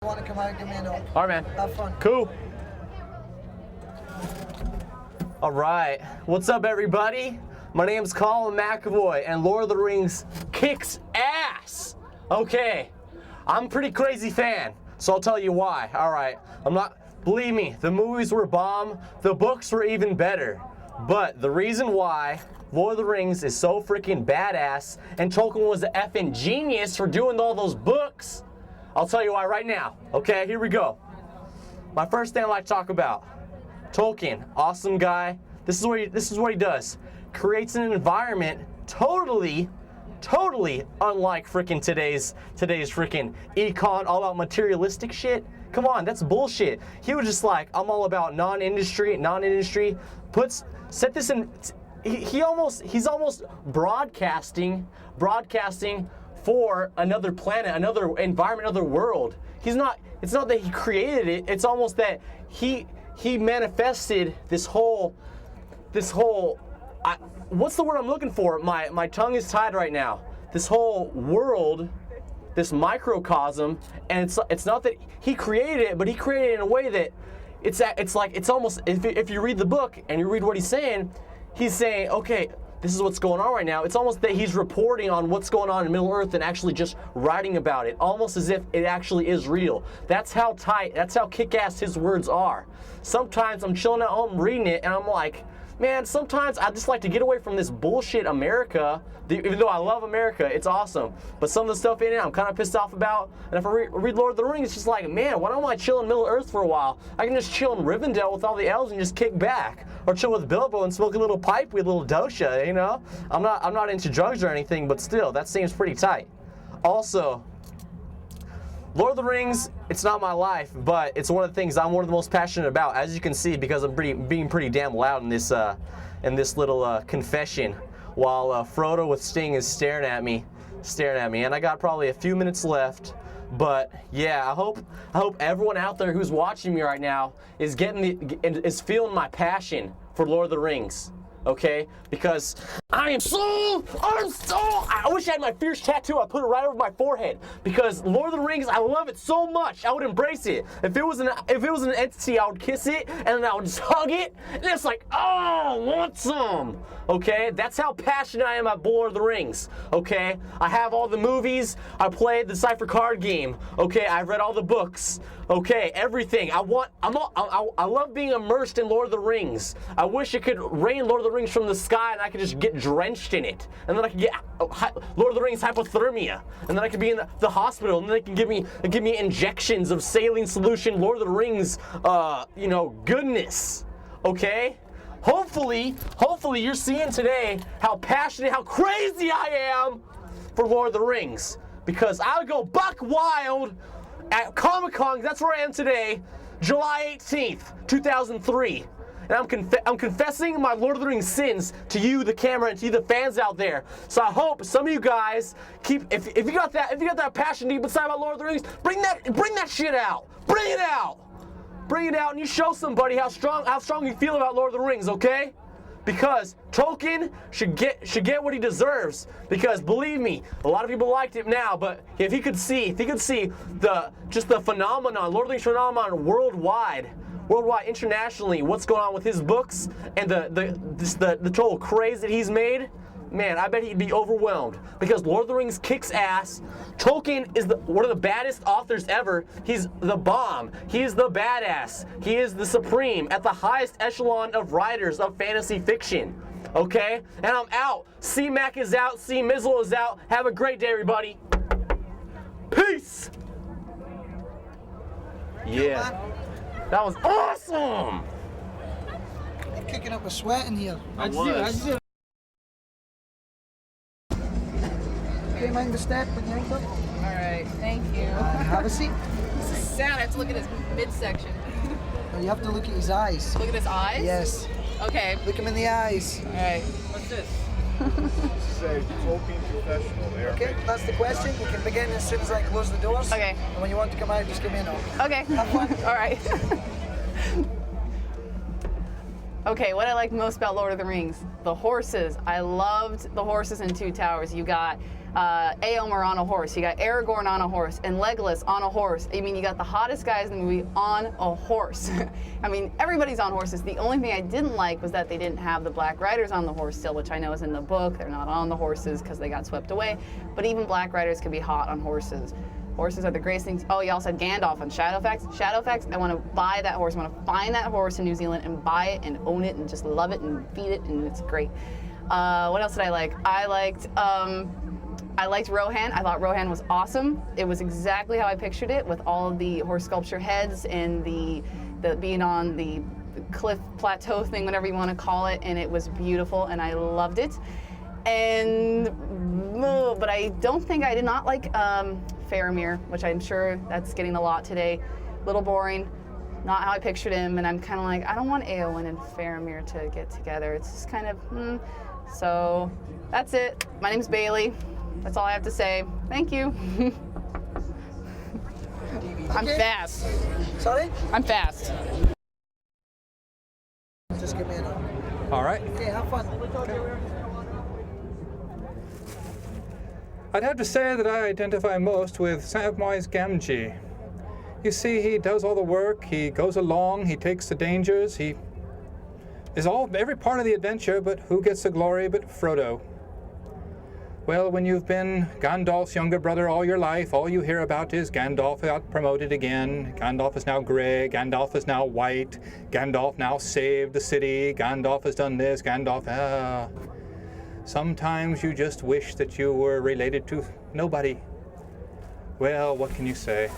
Want to come out and give me a note? All right, man. Have fun. Cool. All right. What's up, everybody? My name's Colin McAvoy, and Lord of the Rings kicks ass. Okay. I'm a pretty crazy fan, so I'll tell you why. All right. Believe me, the movies were bomb. The books were even better. But the reason why Lord of the Rings is so freaking badass, and Tolkien was an effing genius for doing all those books, I'll tell you why right now. Okay, here we go. My first thing I like to talk about, Tolkien, awesome guy. This is what he does. Creates an environment totally unlike freaking today's freaking econ, all about materialistic shit. Come on, that's bullshit. He was just like, I'm all about non-industry. Set this in. He's almost broadcasting for another planet, another environment, another world. It's not that he created it, it's almost that he manifested this whole what's the word I'm looking for? My tongue is tied right now. This whole world, this microcosm, and it's not that he created it, but he created it in a way that it's almost, if you read the book and you read what he's saying, okay, this is what's going on right now. It's almost that he's reporting on what's going on in Middle Earth and actually just writing about it, almost as if it actually is real. That's how tight, that's how kick-ass his words are. Sometimes I'm chilling at home reading it and I'm like, man, sometimes I just like to get away from this bullshit America. Even though I love America, it's awesome. But some of the stuff in it I'm kind of pissed off about. And if I read Lord of the Rings, it's just like, man, why don't I chill in Middle Earth for a while? I can just chill in Rivendell with all the elves and just kick back. Or chill with Bilbo and smoke a little pipe with a little dosha, you know? I'm not into drugs or anything, but still, that seems pretty tight. Also, Lord of the Rings, it's not my life, but it's one of the things I'm one of the most passionate about, as you can see, because I'm being pretty damn loud in this little confession, while Frodo with Sting is staring at me, and I got probably a few minutes left. But yeah, I hope everyone out there who's watching me right now is feeling my passion for Lord of the Rings. Okay, because I wish I had my fierce tattoo. I put it right over my forehead because Lord of the Rings, I love it so much. I would embrace it. If it was an entity, I would kiss it and then I would just hug it. And it's like, oh, I want some. Okay, that's how passionate I am about Lord of the Rings. Okay, I have all the movies. I played the Cypher card game. Okay, I've read all the books. Okay, everything. I love being immersed in Lord of the Rings. I wish it could rain Lord of the Rings from the sky and I could just get drenched in it. And then I could get Lord of the Rings hypothermia. And then I could be in the hospital and then they can give me injections of saline solution Lord of the Rings goodness. Okay? Hopefully you're seeing today how passionate, how crazy I am for Lord of the Rings. Because I'll go buck wild at Comic-Con, that's where I am today, July 18th, 2003. And I'm confessing my Lord of the Rings sins to you, the camera, and to you, the fans out there. So I hope some of you guys if you got that passion deep inside about Lord of the Rings, bring that shit out. Bring it out. Bring it out and you show somebody how strong you feel about Lord of the Rings, okay? Because Tolkien should get what he deserves. Because believe me, a lot of people liked him now, but if he could see the phenomenon, Lord of the Rings phenomenon worldwide, internationally, what's going on with his books and the total craze that he's made, man, I bet he'd be overwhelmed. Because Lord of the Rings kicks ass. Tolkien is one of the baddest authors ever. He's the bomb. He is the badass. He is the supreme at the highest echelon of writers of fantasy fiction. Okay? And I'm out. C-Mac is out. C-Mizzle is out. Have a great day, everybody. Peace! Yeah. That was awesome! You're kicking up a sweat in here. I was. Okay, mind the step with your ankle. Alright, thank you. Have a seat. This is sad, I have to look at his midsection. No, you have to look at his eyes. Look at his eyes? Yes. Okay. Look him in the eyes. Alright. What's this? This is a Tolkien Confessional. Okay, that's the question. You can begin as soon as I close the doors. Okay. And when you want to come out, just give me a note. Okay. Have fun. Alright. Okay, what I liked most about Lord of the Rings, the horses. I loved the horses in Two Towers. You got Éomer on a horse. You got Aragorn on a horse, and Legolas on a horse. I mean, you got the hottest guys in the movie on a horse. I mean, everybody's on horses. The only thing I didn't like was that they didn't have the Black Riders on the horse still, which I know is in the book. They're not on the horses because they got swept away. But even Black Riders can be hot on horses. Horses are the greatest things. Oh, y'all said Gandalf and Shadowfax. Shadowfax, I want to buy that horse. I want to find that horse in New Zealand and buy it and own it and just love it and feed it, and it's great. What else did I like? I liked Rohan. I thought Rohan was awesome. It was exactly how I pictured it, with all of the horse sculpture heads and the being on the cliff plateau thing, whatever you want to call it, and it was beautiful, and I loved it. And but I did not like Faramir, which I'm sure that's getting a lot today. Little boring, not how I pictured him, and I'm kind of like, I don't want Éowyn and Faramir to get together. It's just kind of, So that's it. My name's Bailey. That's all I have to say. Thank you. I'm fast. Sorry? I'm fast. Just give me a note. All right. Okay, have fun. I'd have to say that I identify most with Samwise Gamgee. You see, he does all the work, he goes along, he takes the dangers, he is every part of the adventure, but who gets the glory but Frodo? Well, when you've been Gandalf's younger brother all your life, all you hear about is Gandalf got promoted again, Gandalf is now gray, Gandalf is now white, Gandalf now saved the city, Gandalf has done this, Sometimes you just wish that you were related to nobody. Well, what can you say?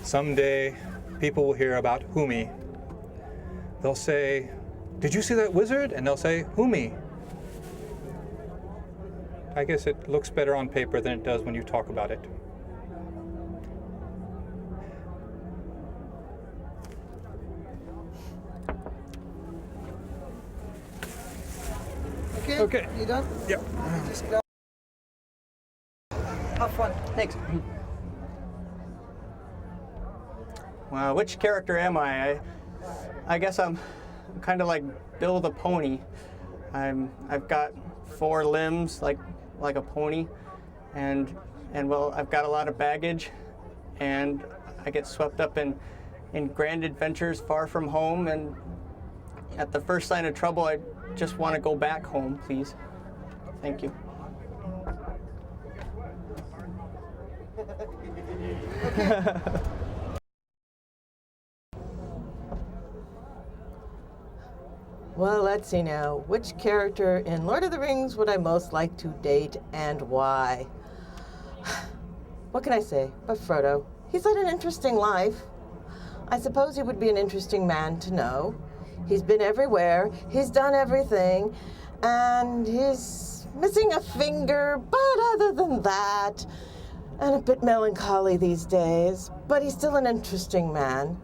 Someday, people will hear about Humi. They'll say, "Did you see that wizard?" And they'll say, "Humi." I guess it looks better on paper than it does when you talk about it. Okay. You done? Yep. Just grab. Have fun. Thanks. Well, which character am I? I guess I'm kind of like Bill the pony. I've got 4 limbs like a pony, and well, I've got a lot of baggage, and I get swept up in grand adventures far from home, and at the first sign of trouble, I just want to go back home, please. Thank you. Well, let's see now. Which character in Lord of the Rings would I most like to date and why? What can I say but Frodo? He's led an interesting life. I suppose he would be an interesting man to know. He's been everywhere, he's done everything, and he's missing a finger, but other than that, and a bit melancholy these days, but he's still an interesting man.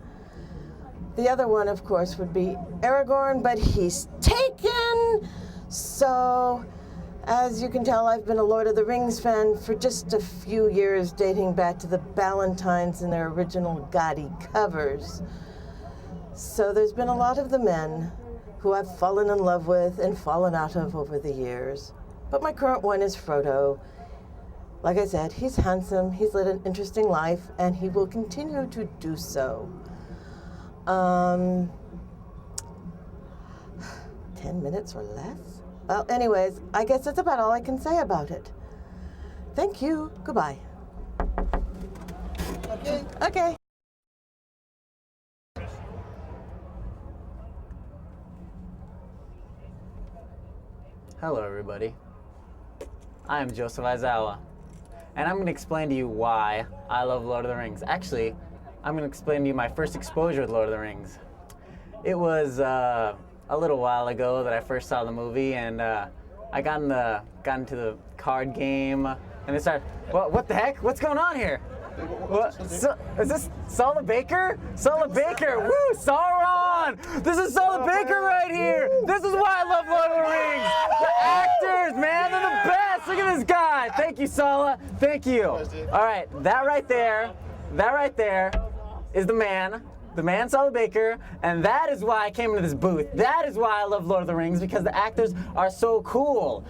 The other one, of course, would be Aragorn, but he's taken. So, as you can tell, I've been a Lord of the Rings fan for just a few years, dating back to the Ballantines and their original gaudy covers. So there's been a lot of the men who I've fallen in love with and fallen out of over the years. But my current one is Frodo. Like I said, he's handsome, he's led an interesting life, and he will continue to do so. 10 minutes or less? Well, anyways, I guess that's about all I can say about it. Thank you. Goodbye. Okay. Okay. Hello, everybody. I am Joseph Aizawa, and I'm going to explain to you why I love Lord of the Rings. Actually, I'm going to explain to you my first exposure with Lord of the Rings. It was a little while ago that I first saw the movie, and I got into the card game, and they started, what the heck? What's going on here? What? Is this Sala Baker? Sala Baker! Woo! Sauron! This is Sala Baker right here! This is why I love Lord of the Rings! The actors, man, they're the best! Look at this guy! Thank you, Sala. Thank you. Alright, that right there is the man Sala Baker, and that is why I came into this booth. That is why I love Lord of the Rings, because the actors are so cool.